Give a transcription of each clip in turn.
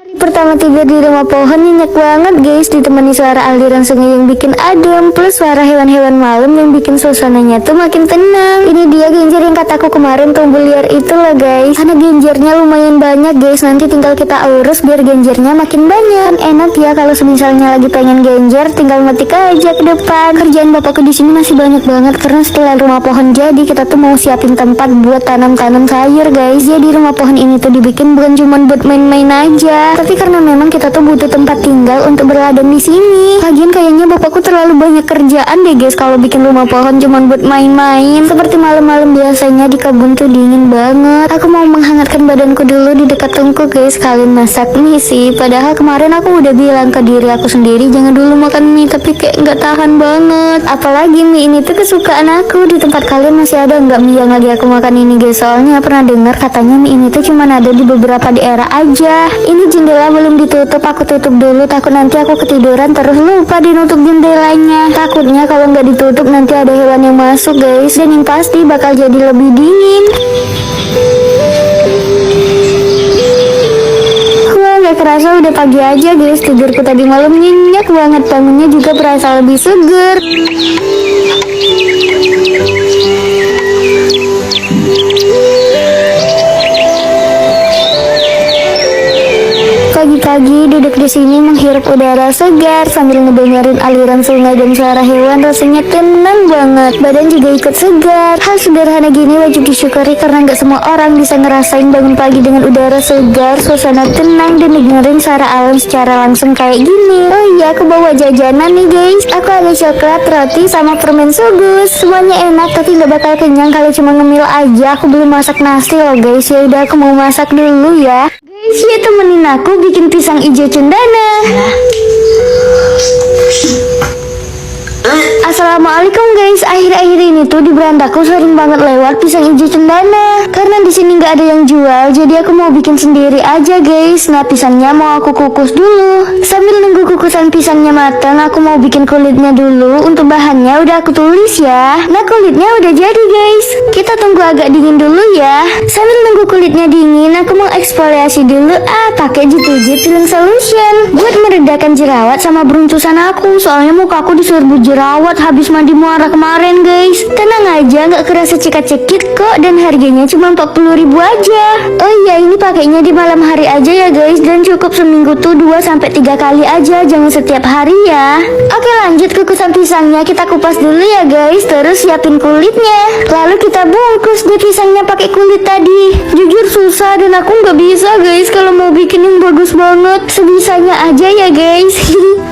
Pertama tiba di rumah pohon nyenyak banget guys, ditemani suara aliran sungai yang bikin adem, plus suara hewan-hewan malam yang bikin suasananya tuh makin tenang. Ini dia genjer yang kataku kemarin tumbuh liar itu loh guys. Karena genjernya lumayan banyak guys, nanti tinggal kita urus biar genjernya makin banyak. Kan enak ya kalau misalnya lagi pengen genjer, tinggal metik aja ke depan. Kerjaan bapakku di sini masih banyak banget karena setelah rumah pohon jadi kita tuh mau siapin tempat buat tanam-tanam sayur guys. Jadi rumah pohon ini tuh dibikin bukan cuma buat main-main aja, tapi karena memang kita tuh butuh tempat tinggal untuk berladang di sini. Lagian kayaknya bapakku terlalu banyak kerjaan deh guys kalau bikin rumah pohon cuman buat main-main. Seperti malam-malam biasanya di kebun tuh dingin banget. Aku mau menghangatkan badanku dulu di dekat tungku guys, sekalian masak mie sih. Padahal kemarin aku udah bilang ke diri aku sendiri jangan dulu makan mie, tapi kayak nggak tahan banget. Apalagi mie ini tuh kesukaan aku. Di tempat kalian masih ada nggak mie yang lagi aku makan ini guys? Soalnya pernah dengar katanya mie ini tuh cuman ada di beberapa daerah aja. Ini jendela belum ditutup, aku tutup dulu, takut nanti aku ketiduran terus lupa dinutup jendelanya. Takutnya kalau nggak ditutup nanti ada hewan yang masuk guys, dan yang pasti bakal jadi lebih dingin. Wah, gak kerasa udah pagi aja guys. Tidurku tadi malam nyenyak banget, bangunnya juga berasa lebih seger. Pagi-pagi duduk di sini menghirup udara segar sambil ngedengerin aliran sungai dan suara hewan, rasanya tenang banget. Badan juga ikut segar. Hal sederhana gini wajib disyukuri karena nggak semua orang bisa ngerasain bangun pagi dengan udara segar, suasana tenang, dan dengerin suara alam secara langsung kayak gini. Oh iya, aku bawa jajanan nih guys. Aku ada coklat, roti, sama permen sugus. Semuanya enak tapi nggak bakal kenyang kalau cuma ngemil aja. Aku belum masak nasi loh guys. Ya udah, aku mau masak dulu ya. Guys, ya temenin aku bikin pisang hijau cendana. Assalamualaikum guys. Akhir-akhir ini tuh di berantaku sering banget lewat pisang hijau cendana. Karena di sini nggak ada yang jual, jadi aku mau bikin sendiri aja guys. Nah, pisangnya mau aku kukus dulu. Sambil nunggu kukusan pisangnya matang, aku mau bikin kulitnya dulu. Untuk bahannya udah aku tulis ya. Nah, kulitnya udah jadi guys. Kita tunggu agak dingin dulu ya. Sambil nunggu kulitnya dingin, aku mau eksfoliasi dulu pakai G2G Peeling Solution buat meredakan jerawat sama beruntusan aku. Soalnya muka aku diserbu jerawat habis mandi muara kemarin guys. Tenang aja, nggak kerasa cekat-cekit kok, dan harganya cuma 40.000 aja. Oh iya, ini pakainya di malam hari aja ya guys, dan cukup seminggu tuh 2-3 kali aja, jangan setiap hari ya. Oke, lanjut kukusan pisangnya kita kupas dulu ya guys, terus siapin kulitnya. Lalu kita bungkus deh pisangnya pakai kulit tadi. Jujur susah dan aku nggak bisa guys kalau mau bikin yang bagus banget. Sebisanya aja ya guys.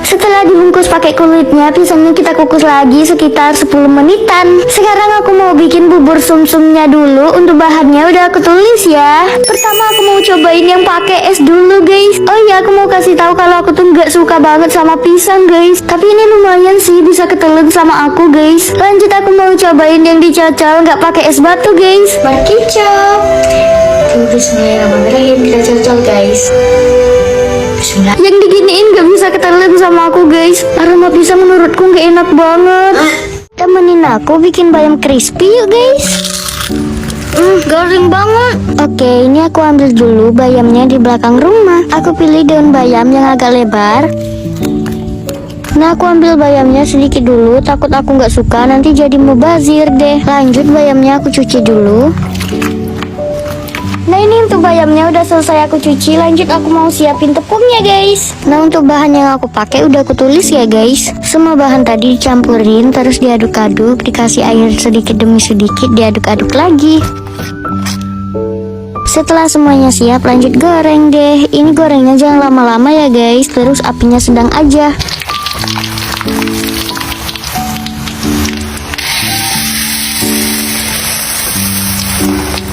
Setelah dibungkus pakai kulitnya, pisangnya kita kukus lagi sekitar 10 menitan. Sekarang aku mau bikin bubur sumsumnya dulu. Untuk bahannya udah aku tulis ya. Pertama aku mau cobain yang pakai es dulu guys. Oh iya, aku mau kasih tahu kalau aku tuh nggak suka banget sama pisang guys, tapi ini lumayan sih bisa ketelan sama aku guys. Lanjut aku mau cobain yang dicocol nggak pakai es batu guys. Barkicot. Bismillahirrahmanirrahim, kita cocol guys. Bismillah. Yang diginiin gak bisa ketelan sama aku guys. Aroma pisang menurutku gak enak banget. Temenin aku bikin bayam crispy yuk guys. Garing banget. Oke, ini aku ambil dulu bayamnya di belakang rumah. Aku pilih daun bayam yang agak lebar. Nah, aku ambil bayamnya sedikit dulu, takut aku gak suka nanti jadi mubazir deh. Lanjut, bayamnya aku cuci dulu. Nah, ini untuk bayamnya udah selesai aku cuci. Lanjut aku mau siapin tepungnya guys. Nah, untuk bahan yang aku pakai udah aku tulis ya guys. Semua bahan tadi dicampurin terus diaduk-aduk, dikasih air sedikit demi sedikit, diaduk-aduk lagi. Setelah semuanya siap, lanjut goreng deh. Ini gorengnya jangan lama-lama ya guys, terus apinya sedang aja.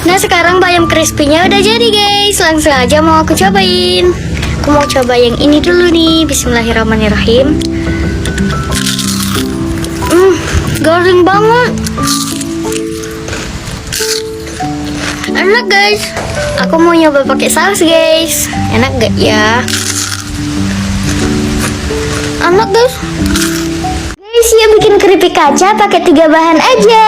Nah, sekarang bayam crispy-nya udah jadi guys. Langsung aja mau aku cobain. Aku mau coba yang ini dulu nih. Bismillahirrahmanirrahim. Garing banget. Enak guys. Aku mau nyoba pakai saus guys. Enak gak ya? Enak guys. Guys, ya bikin keripik kaca pakai 3 bahan aja.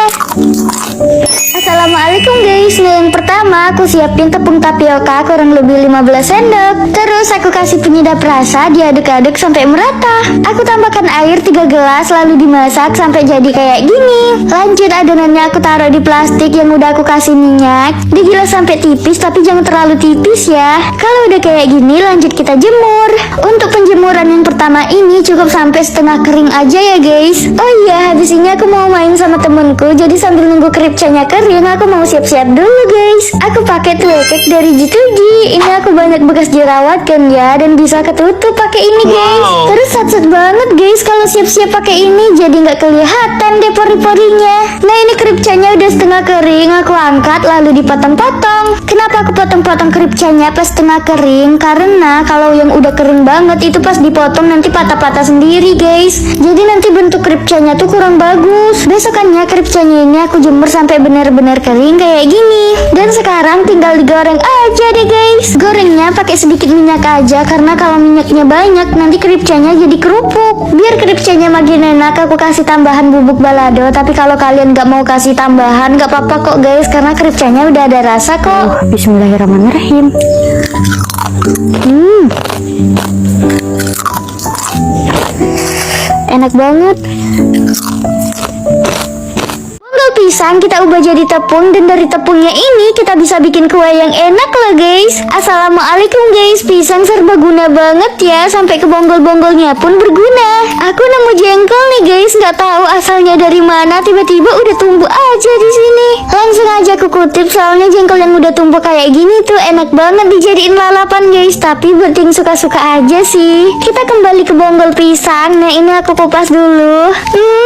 Assalamualaikum guys. Nah yang pertama aku siapin tepung tapioka kurang lebih 15 sendok. Terus aku kasih penyedap rasa, diaduk-aduk sampai merata. Aku tambahkan air 3 gelas lalu dimasak sampai jadi kayak gini. Lanjut adonannya aku taruh di plastik yang udah aku kasih minyak. Digilas sampai tipis tapi jangan terlalu tipis ya. Kalau udah kayak gini lanjut kita jemur. Untuk penjemuran yang pertama ini cukup sampai setengah kering aja ya guys. Oh iya, habis ini aku mau main sama temenku. Jadi sambil nunggu kripcanya kering aku mau siap-siap dulu guys. Aku pakai cake dari G2G. Ini aku banyak bekas jerawat kan ya, dan bisa ketutup pakai ini guys. Terus sat-sat banget guys kalau siap-siap pakai ini, jadi nggak kelihatan deh pori-porinya. Nah ini kripcanya udah setengah kering, aku angkat lalu dipotong-potong. Kenapa aku potong-potong kripcanya pas setengah kering? Karena kalau yang udah kering banget itu pas dipotong nanti patah-patah sendiri guys. Jadi nanti bentuk kripcanya tuh kurang bagus. Besokannya kripcanya ini aku jemur sampai benar-benar kering kayak gini. Dan sekarang tinggal digoreng aja deh guys. Gorengnya pakai sedikit minyak aja, karena kalau minyaknya banyak nanti kripcanya jadi kerupuk. Biar kripcanya makin enak aku kasih tambahan bubuk balado. Tapi kalau kalian nggak mau kasih tambahan nggak apa-apa kok guys, karena kripcanya udah ada rasa kok. Bismillahirrahmanirrahim. Enak banget. Pisang kita ubah jadi tepung, dan dari tepungnya ini kita bisa bikin kue yang enak loh guys. Assalamualaikum guys, pisang serbaguna banget ya, sampai ke bonggol-bonggolnya pun berguna. Aku nemu jengkol nih guys, nggak tahu asalnya dari mana, tiba-tiba udah tumbuh aja di sini. Langsung aja aku kutip, soalnya jengkol yang udah tumbuh kayak gini tuh enak banget dijadiin lalapan guys. Tapi buat yang suka-suka aja sih. Kita kembali ke bonggol pisang. Nah ini aku kupas dulu.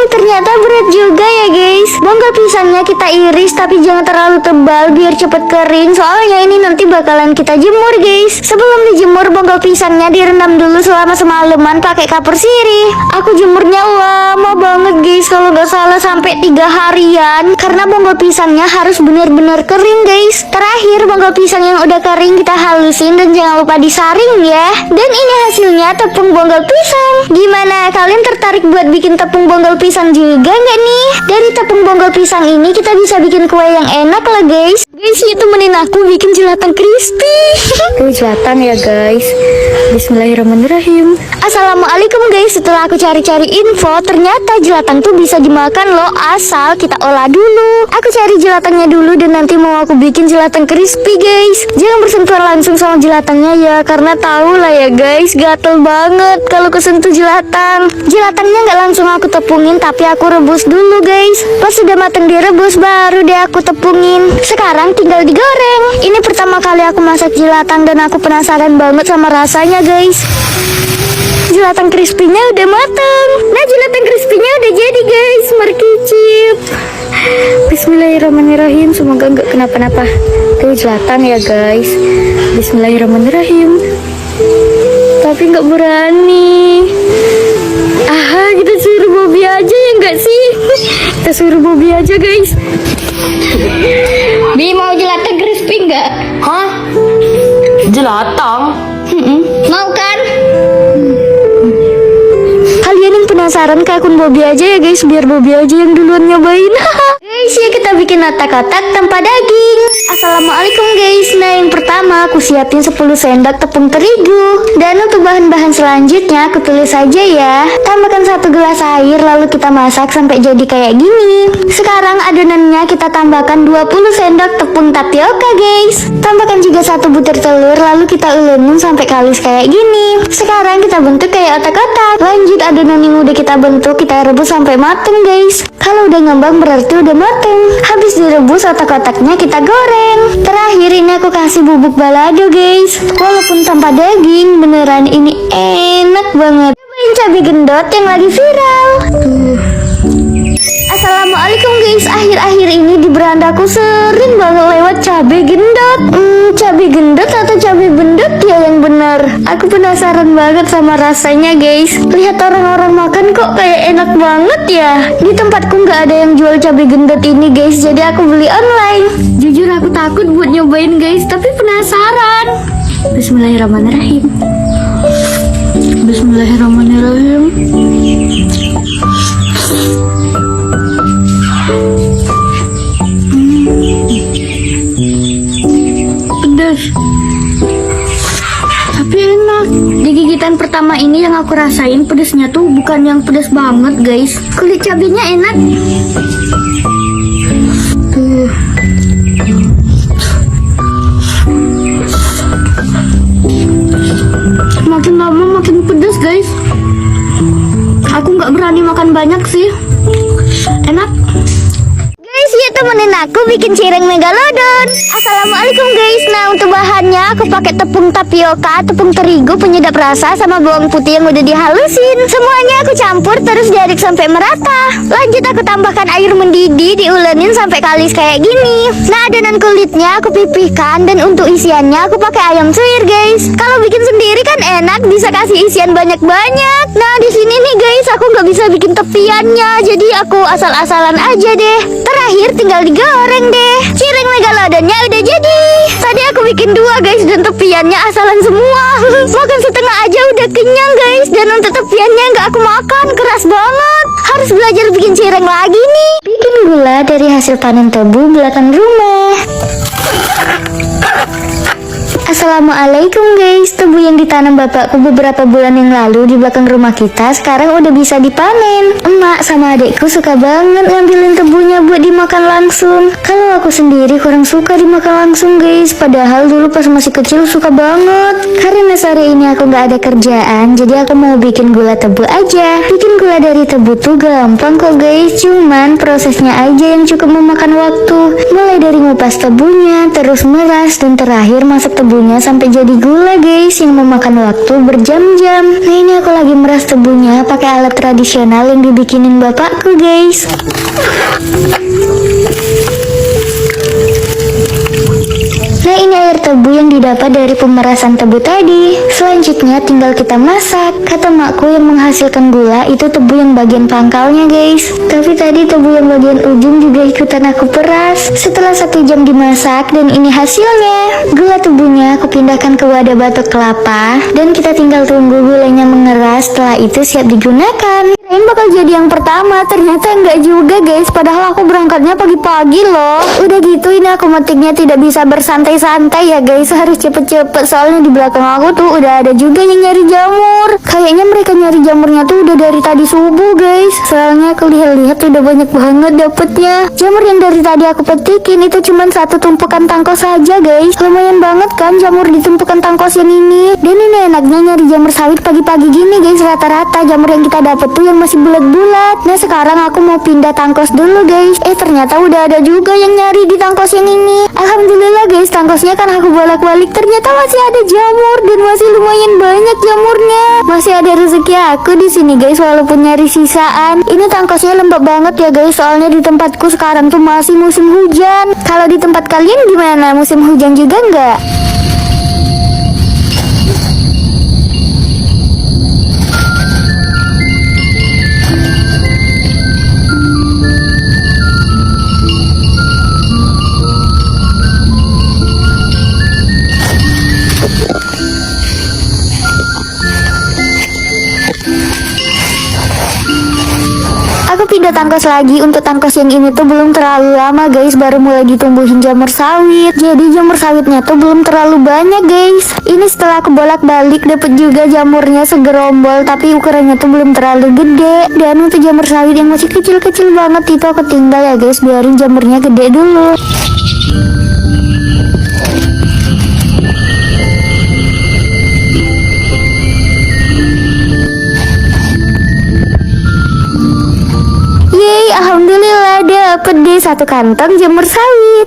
Ternyata berat juga ya guys. Bonggol pisangnya kita iris tapi jangan terlalu tebal biar cepet kering, soalnya ini nanti bakalan kita jemur guys. Sebelum dijemur bonggol pisangnya direndam dulu selama semalaman pakai kapur sirih. Aku jemurnya lama banget guys, kalau nggak salah sampai 3 harian, karena bonggol pisangnya harus benar-benar kering guys. Terakhir bonggol pisang yang udah kering kita halusin dan jangan lupa disaring ya. Dan ini hasilnya tepung bonggol pisang. Gimana, kalian tertarik buat bikin tepung bonggol pisang juga nggak nih? Dari tepung bonggol pisang ini kita bisa bikin kue yang enak lah guys. Guys, itu temenin aku bikin jelatang crispy. Jelatang ya guys. Bismillahirrahmanirrahim. Assalamualaikum guys. Setelah aku cari-cari info, ternyata jelatang tuh bisa dimakan loh, asal kita olah dulu. Aku cari jelatangnya dulu dan nanti mau aku bikin jelatang crispy guys. Jangan bersentuhan langsung sama jelatangnya ya, karena tahu lah ya guys, gatel banget kalau kesentuh jelatang. Jelatangnya nggak langsung aku tepungin, tapi aku rebus dulu guys. Pas sudah matang direbus baru deh aku tepungin. Sekarang tinggal digoreng. Ini pertama kali aku masak jelatang dan aku penasaran banget sama rasanya guys. Jelatang crispy-nya udah matang. Nah jelatang crispy-nya udah jadi guys. Mari cicip. Bismillahirrahmanirrahim. Semoga nggak kenapa-napa. Tuh jelatang ya guys. Bismillahirrahmanirrahim. Tapi nggak berani. Kita suruh Bobby aja ya nggak sih? Kita suruh Bobby aja guys. Bi mau jelatang crispy nggak? Hah? Jelatang? Mau kan? Kalian yang penasaran ke akun Bobby aja ya guys, biar Bobby aja yang duluan nyobain. Guys ya, kita bikin otak-otak tanpa daging. Assalamualaikum guys. Nah yang pertama aku siapin 10 sendok tepung terigu. Dan untuk bahan-bahan selanjutnya aku tulis aja ya. Tambahkan 1 gelas air lalu kita masak sampai jadi kayak gini. Sekarang adonannya kita tambahkan 20 sendok tepung tapioka guys. Tambahkan juga 1 butir telur lalu kita ulenin sampai kalis kayak gini. Sekarang kita bentuk kayak otak-otak. Lanjut adonan yang udah kita bentuk kita rebus sampai mateng guys. Kalau udah ngembang berarti udah mateng. Habis direbus otak-otaknya kita goreng. Terakhir ini aku kasih bubuk balado guys. Walaupun tanpa daging, beneran ini enak banget. Cobain cabai gendot yang lagi viral. Assalamualaikum guys. Akhir-akhir ini di berandaku sering banget lewat cabai gendot. Cabai gendot atau cabai bendot ya yang benar. Aku penasaran banget sama rasanya guys. Lihat orang-orang makan kok kayak enak banget ya. Di tempatku nggak ada yang jual cabai gendot ini guys, jadi aku beli online. Jujur aku takut buat nyobain guys, tapi penasaran. Bismillahirrahmanirrahim. Bismillahirrahmanirrahim. jahitan pertama ini yang aku rasain pedesnya tuh bukan yang pedes banget guys. Kulit cabenya enak. Tuh. Makin lama makin pedes guys. Aku nggak berani makan banyak sih. Enak. Guys, ya temenin aku bikin cireng megalodon. Assalamualaikum guys. Nah, untuk bahannya aku pakai tepung tapioka, tepung terigu penyedap rasa, sama bawang putih yang udah dihalusin. Semuanya aku campur terus diaduk sampai merata. Lanjut aku tambahkan air mendidih, diulenin sampai kalis kayak gini. Nah, adonan kulitnya aku pipihkan, dan untuk isiannya aku pakai ayam suwir guys. Kalau bikin sendiri kan enak, bisa kasih isian banyak-banyak. Nah, di sini nih guys, aku nggak bisa bikin tepiannya, jadi aku asal-asalan aja deh. Terakhir tinggal digoreng deh. Cireng megalodonnya udah jadi. Tadi aku bikin 2 guys, dan tepiannya asalan semua. Makan setengah aja udah kenyang guys. Dan untuk tepiannya nggak aku makan, keras banget. Harus belajar bikin cireng lagi nih. Bikin gula dari hasil panen tebu belakang rumah. Assalamualaikum guys. Tebu yang ditanam bapakku beberapa bulan yang lalu di belakang rumah kita sekarang udah bisa dipanen. Emak sama adekku suka banget ngambilin tebunya buat dimakan langsung. Kalau aku sendiri kurang suka dimakan langsung guys. Padahal dulu pas masih kecil suka banget. Karena sore ini aku gak ada kerjaan, jadi aku mau bikin gula tebu aja. Bikin gula dari tebu tuh gampang kok guys. Cuman prosesnya aja yang cukup memakan waktu. Mulai dari ngupas tebunya, terus meras, dan terakhir masak tebunya sampai jadi gula guys, yang memakan waktu berjam-jam. Nah, ini aku lagi meras tebunya pakai alat tradisional yang dibikinin bapakku guys. Nah, ini air tebu yang didapat dari pemerasan tebu tadi. Selanjutnya tinggal kita masak. Kata makku yang menghasilkan gula itu tebu yang bagian pangkalnya guys. Tapi tadi tebu yang bagian ujung juga ikutan aku peras. Setelah 1 jam dimasak, dan ini hasilnya. Gula tebunya aku pindahkan ke wadah batok kelapa, dan kita tinggal tunggu gulanya mengeras. Setelah itu siap digunakan. Kirain bakal jadi yang pertama, ternyata enggak juga guys. Padahal aku berangkatnya pagi-pagi loh. Udah gitu ini aku metiknya tidak bisa bersantai-santai ya guys, harus cepet-cepet. Soalnya di belakang aku tuh udah ada juga yang nyari jamur. Kayaknya mereka nyari jamurnya tuh udah dari tadi subuh guys. Soalnya aku lihat-lihat udah banyak banget dapetnya. Jamur yang dari tadi aku petikin itu cuman 1 tumpukan tangkos saja guys. Lumayan banget kan jamur di tumpukan tangkos yang ini. Dan ini enaknya nyari jamur sawit pagi-pagi gini guys. Rata-rata jamur yang kita dapet tuh yang masih bulat-bulat. Nah, sekarang aku mau pindah tangkos dulu guys. Ternyata udah ada juga yang nyari di tangkos yang ini. Alhamdulillah guys, tangkosnya kan aku bolak-balik, ternyata masih ada jamur, dan masih lumayan banyak jamurnya. Masih ada rezeki aku di sini guys, walaupun nyari sisaan. Ini tangkosnya lembab banget ya guys, soalnya di tempatku sekarang tuh masih musim hujan. Kalau di tempat kalian gimana? Musim hujan juga nggak? Aku pindah tangkos lagi. Untuk tangkos yang ini tuh belum terlalu lama guys, baru mulai ditumbuhin jamur sawit. Jadi jamur sawitnya tuh belum terlalu banyak guys. Ini setelah aku bolak-balik dapet juga jamurnya segerombol, tapi ukurannya tuh belum terlalu gede. Dan untuk jamur sawit yang masih kecil-kecil banget itu aku tinggal ya guys, biarin jamurnya gede dulu. Alhamdulillah dapet deh 1 kantong jamur sawit.